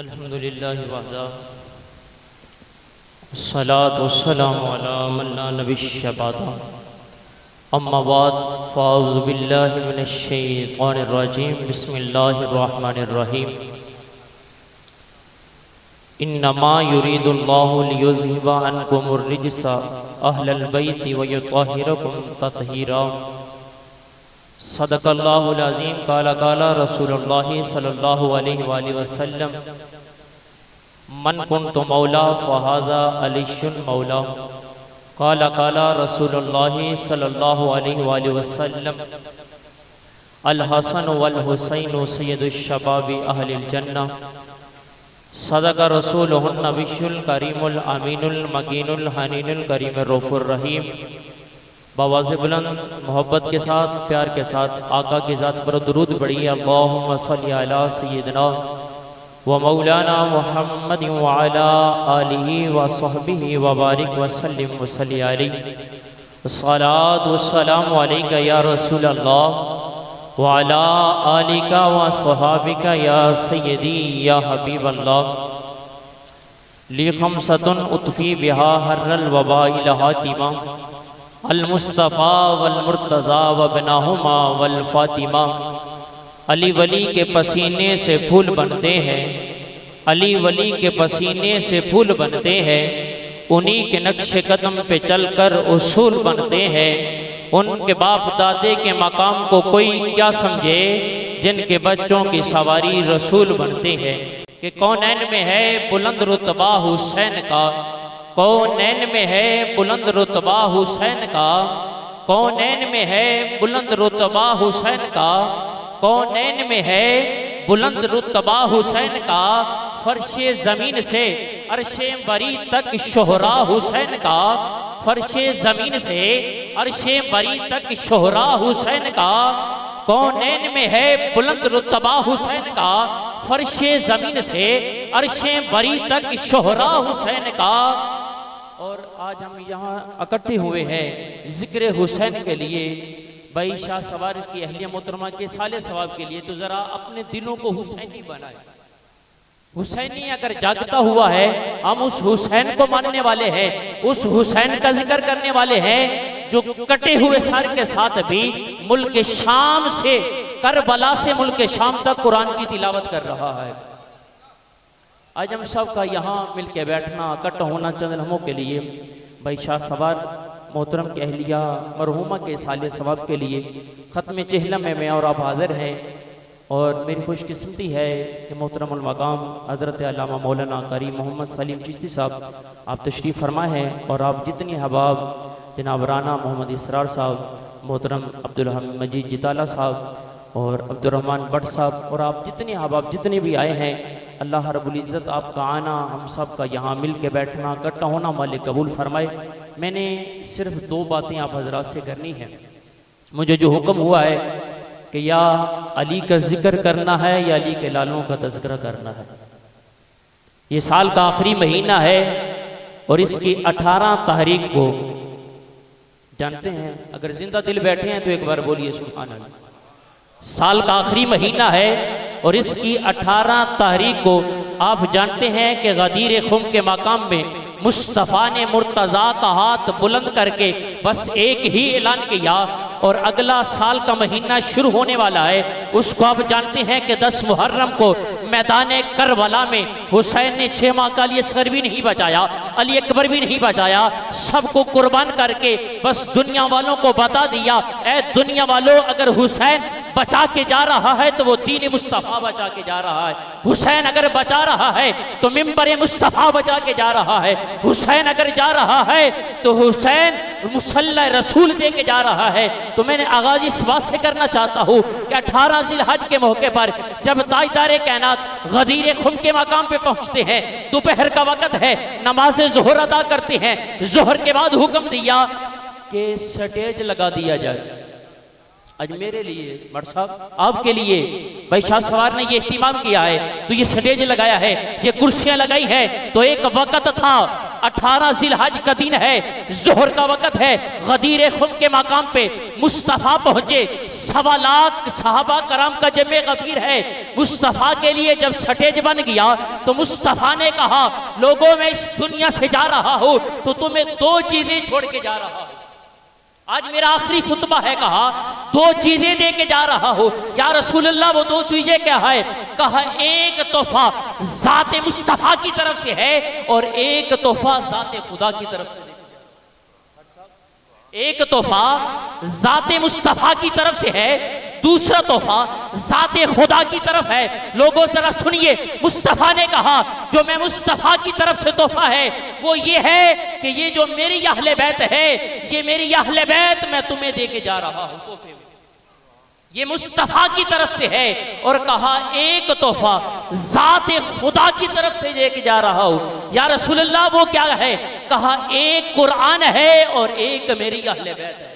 अल्हम्दुलिल्लाहि वहदा वस्सलातु वस्सलामु अला मन ला नबिय्य बअदा अम्मा बाद फ़अऊज़ु बिल्लाहि मिनश शैतानिर रजीम बिस्मिल्लाहिर रहमानिर रहीम इन्नमा युरीदुल्लाहु लियुज़हिबा अन्कुमुर रिज्सा अहलल बैति व युत्तहिरकुम तत्हीरा सदक़ल्लाहुल अज़ीम काला काला रसूलुल्लाहि सल्लल्लाहु अलैहि वसल्लम मन कुन्तु मौला फ़हाज़ा अलीयुन मौला काला काला रसूलुल्लाहि सल्लल्लाहु अलैहि वसल्लम अल हसन वल हुसैन सय्यदुश शबाबी अहलिल जन्नह सदक़ रसूलुहुन नबियुल करीमुल अमीनुल मकीनुल हनीनुल करीमुर रऊफ़ुर रहीम। बवाज़े बुलंद मोहब्बत के साथ प्यार के साथ आका की ज़ात पर दुरूद पढ़िए। अल्लाहुम्मा सल्लि अला सय्यिदना व मौलाना मुहम्मद व अला आलिहि व सहबिहि व बारिक व सल्लिम व सल्लि अलैहि अस्सलातु वस्सलामु अलैका या रसूल अल्लाह व अला आलिका व सहाबिका या सय्यदी या हबीब अल्लाह ली खमसतुन उतफ़ी बिहा हर्रल वबाइल हातिमा अल मुस्तफ़ा वल मुर्तज़ा व बिनाहुमा वल फ़ातिमा। अली वली के पसीने से फूल बनते हैं, अली वली के पसीने से फूल बनते हैं, उन्हीं के नक्शे कदम पे चलकर उसूल बनते हैं। उनके बाप दादे के मकाम को कोई क्या समझे, जिनके बच्चों की सवारी रसूल बनते हैं। कि कौनैन में है बुलंद रुतबा हुसैन का, कौनैन में है बुलंद रुतबा हुसैन का, कौनैन में है बुलंद रुतबा हुसैन का, कौनैन में है बुलंद रुतबा हुसैन का। फर्शे ज़मीन से अर्शे बरी तक शोहरा हुसैन का, फर्शे ज़मीन से अर्शे बरी तक शोहरा हुसैन का। कौनैन में है बुलंद रुतबा हुसैन का, फर्शे ज़मीन से अर्शे बरी तक शोहरा हुसैन का। और आज हम यहाँ इकट्ठे हुए हैं जिक्र हुसैन के लिए, भाई शाह सवार की अहलिया मोहतरमा के साले सवाब के लिए। तो ज़रा अपने दिलों को हुसैनी बनाए। हुसैनी अगर जागता हुआ है, हम उस हुसैन को मानने वाले हैं, उस हुसैन का जिक्र करने वाले हैं जो कटे हुए सर के साथ भी मुल्क शाम से करबला से मुल्क शाम तक कुरान की तिलावत कर रहा है। आज हम सब का यहाँ मिल के बैठना इकट्ठा होना चंद लम्हों के लिए भाई शाह सवार मोहतरम की अहलिया मरहुमा के साले सवाब के लिए ख़त्म चहलम में मैं और आप हाज़िर हैं। और मेरी खुशकिस्मती है कि मोहतरम मकाम हज़रत अल्लामा मौलाना कारी मोहम्मद सलीम चिश्ती साहब आप तशरीफ़ फरमा हैं। और आप जितनी अहबाब जनाब राना मोहम्मद इसरार साहब, मोहतरम अब्दुल हमीद मजीद जिताला साहब और अब्दुर्रहमान भट्ट साहब और आप जितने अहबाब जितने भी आए हैं, अल्लाह रब्बुल इज़्ज़त आपका आना, हम सब का यहाँ मिल के बैठना इकट्ठा होना मालिक कबूल फरमाए। मैंने सिर्फ दो बातें आप हजरात से करनी है। मुझे जो हुक्म हुआ है कि या अली का जिक्र करना है या अली के लालों का तज़किरा करना है। ये साल का आखिरी महीना है और इसकी 18 तारीख को जानते हैं, अगर जिंदा दिल बैठे हैं तो एक बार बोलिए सुभान अल्लाह। साल का आखिरी महीना है और इसकी 18 तारीख को आप जानते हैं कि गदीर खुम के मकाम में मुस्तफ़ा ने मुर्तज़ा का हाथ बुलंद करके बस एक ही ऐलान किया और अगला साल का महीना शुरू होने वाला है। उसको आप जानते हैं कि 10 मुहर्रम को मैदान करबला में हुसैन ने 6 माह का लिए सर भी नहीं बचाया, अली अकबर भी नहीं बचाया, सबको कुर्बान करके बस दुनिया वालों को बता दिया, ऐ दुनिया वालों अगर हुसैन बचा के जा रहा है तो वो दीन मुस्तफ़ा बचा के जा रहा है। हुसैन अगर बचा रहा है तो मिंबर मुस्तफ़ा बचा के जा रहा है। हुसैन अगर जा रहा है तो हुसैन मुसल्ला रसूल दे के जा रहा है। तो मैंने आगाज इस बात से करना चाहता हूँ कि 18 ज़िलहज के मौके पर जब ताजदार कायनात गदीर खुम के मकाम पे पहुँचते हैं, दोपहर का वक़्त है, नमाज ज़ोहर अदा करते हैं, ज़ोहर के बाद हुक्म दिया कि स्टेज लगा दिया जाए। आज मेरे लिए मर्द साहब आपके लिए भाई शाह सवार ने ये इत्मीनान किया है तो ये स्टेज लगाया है, ये कुर्सियां लगाई है। तो एक वक़्त था 18 जिलहज का दिन है, जोहर का वक़्त है। गदीर खुम के मकाम पे मुस्तफ़ा पहुंचे। 1.25 लाख सहाबा कराम का जमे गफीर है। मुस्तफ़ा के लिए जब स्टेज बन गया तो मुस्तफ़ा ने कहा, लोगों मैं इस दुनिया से जा रहा हूं तो तुम्हें 2 चीजें छोड़ के जा रहा हूं। आज मेरा आखिरी खुतबा है। कहा 2 चीजें दे के जा रहा हूं। या रसूल अल्लाह वो 2 चीजें क्या है? कहा एक तोहफा जाते मुस्तफ़ा की तरफ से है और एक तोहफा जाते खुदा की तरफ से। एक तोहफा जाते मुस्तफ़ा की तरफ से है, दूसरा तोहफा जाते खुदा की तरफ है। लोगों जरा सुनिए, मुस्तफ़ा ने कहा जो मैं मुस्तफ़ा की तरफ से तोहफा है वो ये है कि ये जो मेरी अहले बैत है, ये मेरी अहले बैत मैं तुम्हें दे के जा रहा हूं तोहफे में, ये मुस्तफ़ा की तरफ से है। और कहा एक तोहफा जाते खुदा की तरफ से दे के जा रहा हूं। या रसूल अल्लाह वो क्या है? कहा एक कुरान है और एक मेरी अहले बैत है।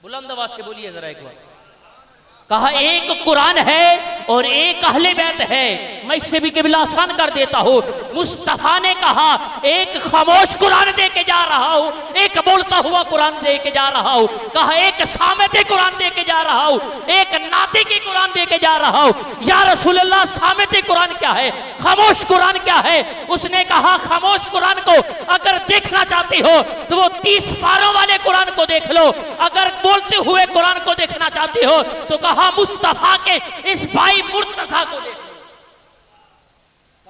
बुलंद आवाज से बोलिए जरा एक बार। कहा एक कुरान है और एक अहले बैत है। मैं इसे भी किबला आसान कर देता हूं। मुस्तफ़ा ने कहा एक खामोश कुरान दे के जा रहा हूं, एक बोलता हुआ कुरान दे के जा रहा हूं। कहा एक सामते कुरान दे के जा रहा हूं, एक नाते की कुरान दे के जा रहा हूं। या रसूल अल्लाह सामते कुरान क्या है? खामोश कुरान क्या है? उसने कहा खामोश कुरान को अगर देखना चाहती हो तो वो 30 पारों वाले कुरान को देख लो। अगर बोलते हुए कुरान को देखना चाहती हो तो कहा मुस्तफ़ा के इस भाई मुर्तज़ा को देखो।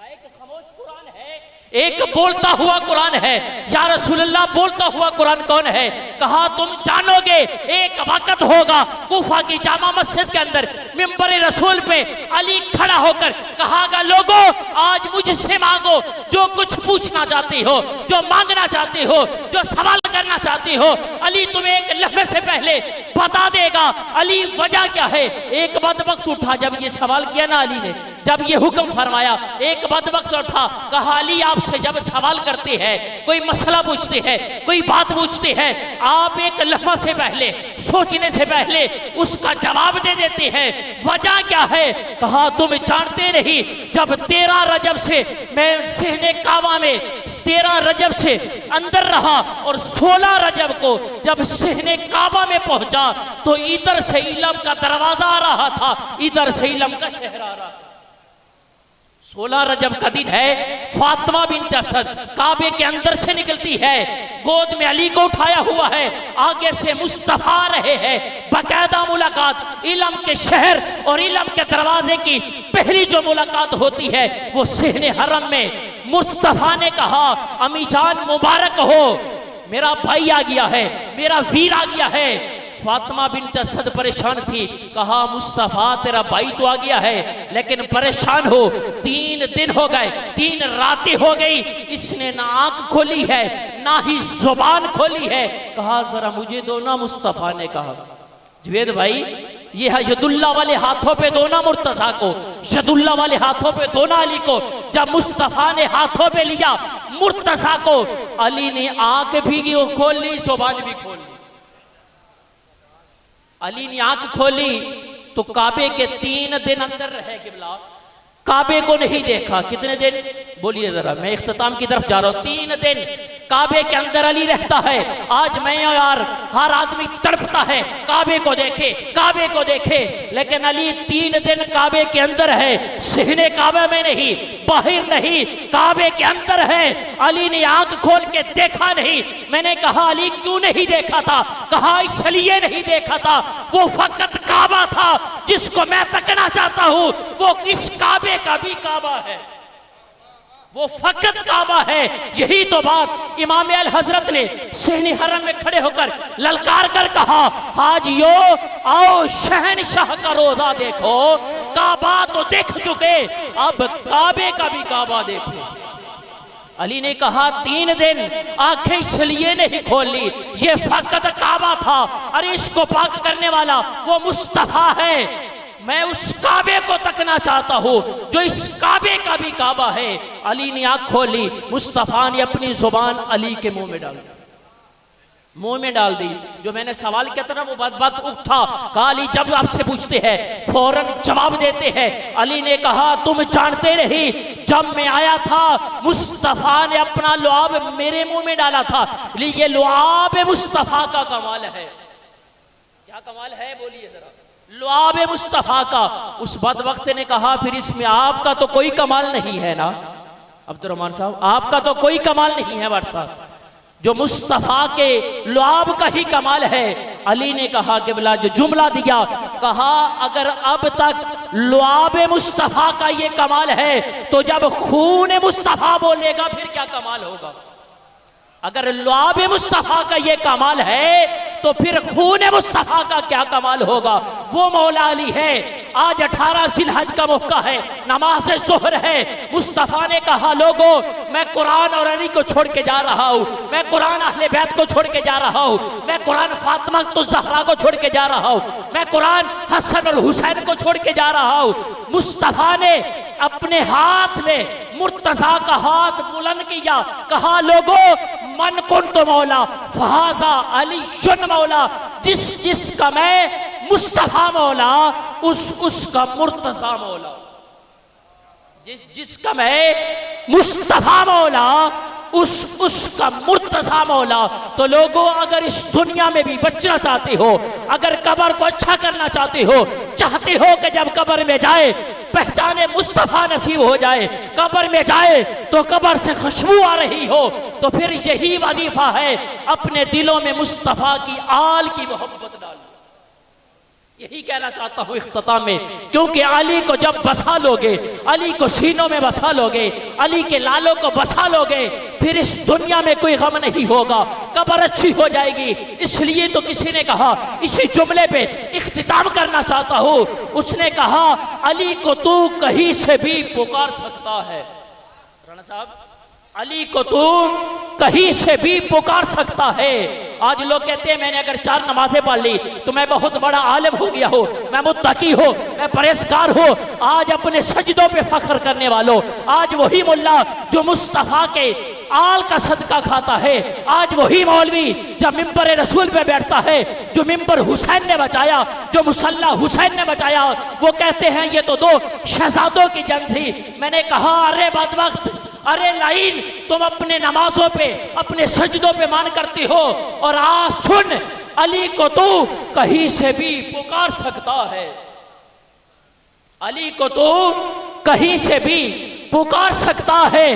एक खामोश कुरान है, एक बोलता हुआ कुरान है। या रसूल अल्लाह बोलता हुआ कुरान कौन है? कहा तुम जानोगे एक वक्त होगा कूफा की जामा मस्जिद के अंदर मिंबर रसूल पे अली खड़ा होकर कहागा लोगों आज मुझसे मांगो जो कुछ पूछना चाहती हो, जो मांगना चाहती हो, जो सवाल करना चाहती हो। अली तुम्हें एक लम्हे से पहले बता देगा। अली वजह क्या है? एक बदबख्त उठा, जब ये सवाल किया ना अली ने, जब ये हुक्म फरमाया, एक बदबख्त उठा। कहा अली आपसे जब सवाल करते हैं, कोई मसला पूछते हैं, कोई बात पूछते हैं, आप एक लम्हा से पहले, सोचने से पहले उसका जवाब दे देते हैं। वजह क्या है? कहा तुम जानते नहीं, जब 13 रजब से मैं सहने काबा में 13 रजब से अंदर रहा और 16 रजब को जब सहने काबा में पहुंचा तो इधर से इलम का दरवाजा आ रहा था, इधर से इलम का शहर आ रहा था। 16 रजब का दिन है। फातिमा बिन्त असद काबे के अंदर से निकलती है, गोद में अली को उठाया हुआ है, आगे से मुस्तफ़ा रहे हैं। बाकायदा मुलाकात इलम के शहर और इलम के दरवाजे की पहली जो मुलाकात होती है वो सहने हरम में। मुस्तफ़ा ने कहा अम्मी जान मुबारक हो, मेरा भाई आ गया है, मेरा वीर आ गया है। फातिमा बिन्त असद परेशान थी। कहा मुस्तफ़ा तेरा भाई तो आ गया है लेकिन परेशान हो, 3 दिन हो गए, 3 रातें हो गई, इसने ना आंख खोली है ना ही जुबान खोली है। कहा जरा मुझे दो ना। मुस्तफ़ा ने कहा जुवेद भाई ये है यदुल्ला वाले हाथों पे दो ना मुर्तज़ा को, यदुल्ला वाले हाथों पे दो ना अली को। जब मुस्तफ़ा ने हाथों पे लिया मुर्तज़ा को, अली ने आंख भी खोल ली, जुबान भी खोल ली। अली ने आंख खोली तो काबे के 3 दिन अंदर रहे किबला, काबे को नहीं देखा। कितने दिन बोलिए जरा, मैं इख्तिताम की तरफ जा रहा हूं। 3 दिन काबे के अंदर अली रहता है। आज मैं यार हर आदमी तड़पता है काबे को देखे, काबे को देखे, लेकिन अली 3 दिन काबे के अंदर है, सहने काबे में नहीं, बाहर नहीं, काबे के अंदर है। अली ने आंख खोल के देखा नहीं। मैंने कहा अली क्यों नहीं देखा था? कहा इसलिए नहीं देखा था, वो फकत काबा था जिसको मैं तकना चाहता हूं, वो इस काबे का भी काबा है, वो फकत काबा है। यही तो बात इमाम अल हजरत ने सहने हरम में खड़े होकर ललकार कर कहा हाजियो आओ शहनशाह का रोजा देखो। काबा तो देख चुके, अब काबे का भी काबा देखो। अली ने कहा 3 दिन आंखें इसलिए नहीं खोल ली, ये फकत काबा था। अरे इसको पाक करने वाला वो मुस्तफा है, मैं उस काबे को तकना चाहता हूं जो इस काबे का भी काबा है। अली ने आंख खोली, मुस्तफा ने अपनी जुबान अली के मुंह में डाली। मुंह में डाल दी। जो मैंने सवाल किया था ना वो बात उठा, कहा अली जब आपसे पूछते हैं फौरन जवाब देते हैं। अली ने कहा तुम जानते नहीं, जब मैं आया था मुस्तफ़ा ने अपना लुआब मेरे मुंह में डाला था। ये लुआब मुस्तफ़ा का कमाल है। क्या कमाल है बोलिए जरा, लुआब मुस्तफ़ा का। उस बदवक्त ने कहा फिर इसमें आपका तो कोई कमाल नहीं है ना अब्दुर्रहमान साहब, आपका तो कोई कमाल नहीं है वार साहब, जो मुस्तफ़ा के लुआब का ही कमाल है। अली ने कहा कि बिला जो जुमला दिया, कहा अगर अब तक लुआब मुस्तफ़ा का ये कमाल है तो जब खून मुस्तफ़ा बोलेगा फिर क्या कमाल होगा। अगर लुआब मुस्तफ़ा का ये कमाल है तो फिर खून मुस्तफ़ा का क्या कमाल होगा। वो मौला अली है। आज 18 जिलहज का मौका है, नमाज ज़ोहर है। मुस्तफ़ा ने कहा लोगों मैं कुरान और अली को छोड़ के जा रहा हूँ, मैं कुरान अहले बैत को छोड़ के जा रहा हूँ, मैं कुरान फातिमा तो ज़हरा को छोड़ के जा रहा हूँ, मैं कुरान हसन और हुसैन को छोड़ के जा रहा हूँ। मुस्तफ़ा ने अपने हाथ में मुर्तज़ा का हाथ बुलंद किया, कहा लोगों मन कुन तो मौला फहाजा अली शुन मौला, जिसका मैं मुस्तफ़ा मौला उसका मुर्तज़ा मौला, जिसका मैं मुस्तफ़ा मौला उसका मुर्तज़ा मौला। तो लोगों अगर इस दुनिया में भी बचना चाहते हो, अगर कब्र को अच्छा करना चाहते हो कि जब कब्र में जाए पहचाने मुस्तफ़ा नसीब हो जाए, कब्र में जाए तो कब्र से खुशबू आ रही हो, तो फिर यही वजीफा है अपने दिलों में मुस्तफ़ा की आल की मोहब्बत डालो। यही कहना चाहता हूँ इख्तिताम में, क्योंकि अली को जब बसा लोगे, अली को सीनों में बसा लोगे, अली के लालों को बसा लोगे, फिर इस दुनिया में कोई गम नहीं होगा, कब्र अच्छी हो जाएगी। इसलिए तो किसी ने कहा, इसी जुमले पे इख्तिताम करना चाहता हूँ, उसने कहा अली को तू कहीं से भी पुकार सकता है। राणा साहब अली को तू कहीं से भी पुकार सकता है। आज लोग कहते हैं मैंने अगर 4 नमाजें पढ़ ली तो मैं बहुत बड़ा आलिम हो गया हो, मैं मुत्तकी हो, मैं परहेज़गार हो। आज अपने सजदों पे फख्र करने वालों, आज वही मुल्ला जो मुस्तफ़ा के आल का सदका खाता है, आज वही मौलवी जब मिंबर रसूल पे बैठता है, जो मिंबर हुसैन ने बचाया, जो मुसल्ला हुसैन ने बचाया, वो कहते हैं ये तो 2 शहजादों की जंग थी। मैंने कहा अरे बदबख्त, अरे लाइन, तुम अपने नमाजों पे अपने सजदों पे मान करती हो, और आज सुन अली को तू कहीं से भी पुकार सकता है। अली को तू कहीं से भी पुकार सकता है,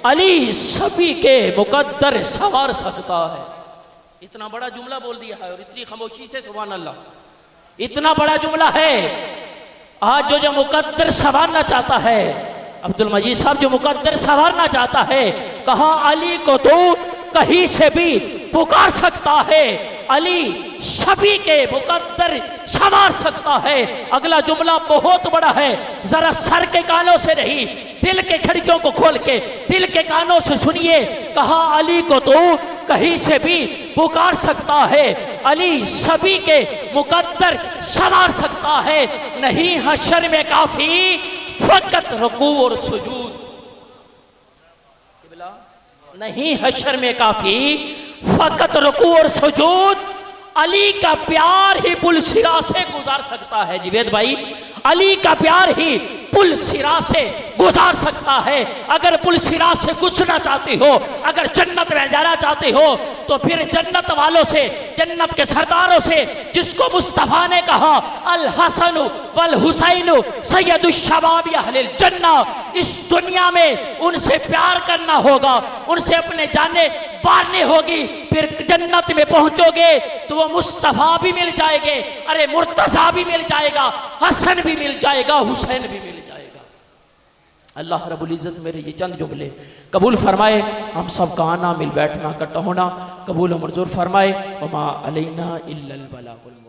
अली सभी के मुकद्दर सवार सकता है। इतना बड़ा जुमला बोल दिया है और इतनी खामोशी से, सुभान अल्लाह, इतना बड़ा जुमला है। आज जो मुकद्दर संवारना चाहता है, अब्दुल मजीद साहब जो मुकद्दर संवारना चाहता है, कहा अली को तो कहीं से भी पुकार सकता है, अली सभी के मुकद्दर संवार सकता है। अगला जुमला बहुत बड़ा है, जरा सर के कानों से नहीं दिल के खिड़कियों को खोल के दिल के कानों से सुनिए। कहा अली को तो कहीं से भी पुकार सकता है, अली सभी के मुकद्दर संवार सकता है। नहीं हशर में काफी फकत रुकू और सुजूद, नहीं हशर में काफी फकत रुकू और सुजूद, अली का प्यार ही पुल सिरा से गुजार सकता है। जिवेद भाई, अली का प्यार ही पुल सिरा से गुजार सकता है। अगर पुल सिरा से गुजरना चाहते हो, अगर जन्नत में जाना चाहते हो, तो फिर जन्नत वालों से, जन्नत के सरदारों से, जिसको मुस्तफ़ा ने कहा अल हसन वल हुसैन सैयदुश शबाब अहलिल जन्ना, इस दुनिया में उनसे प्यार करना होगा, उनसे अपने जाने वारने होगी। फिर जन्नत में पहुंचोगे तो वो मुस्तफ़ा भी मिल जाएंगे, अरे मुर्तज़ा भी मिल जाएगा, हसन भी मिल जाएगा, हुसैन भी मिल जाएगा। अल्लाह रब्बुल इज़्ज़त मेरे ये चंद जुमले कबूल फरमाए, हम सब का आना मिल बैठना इकट्ठा होना कबूल मंजूर फरमाए। वमा अलैना इल्लल बलागुल।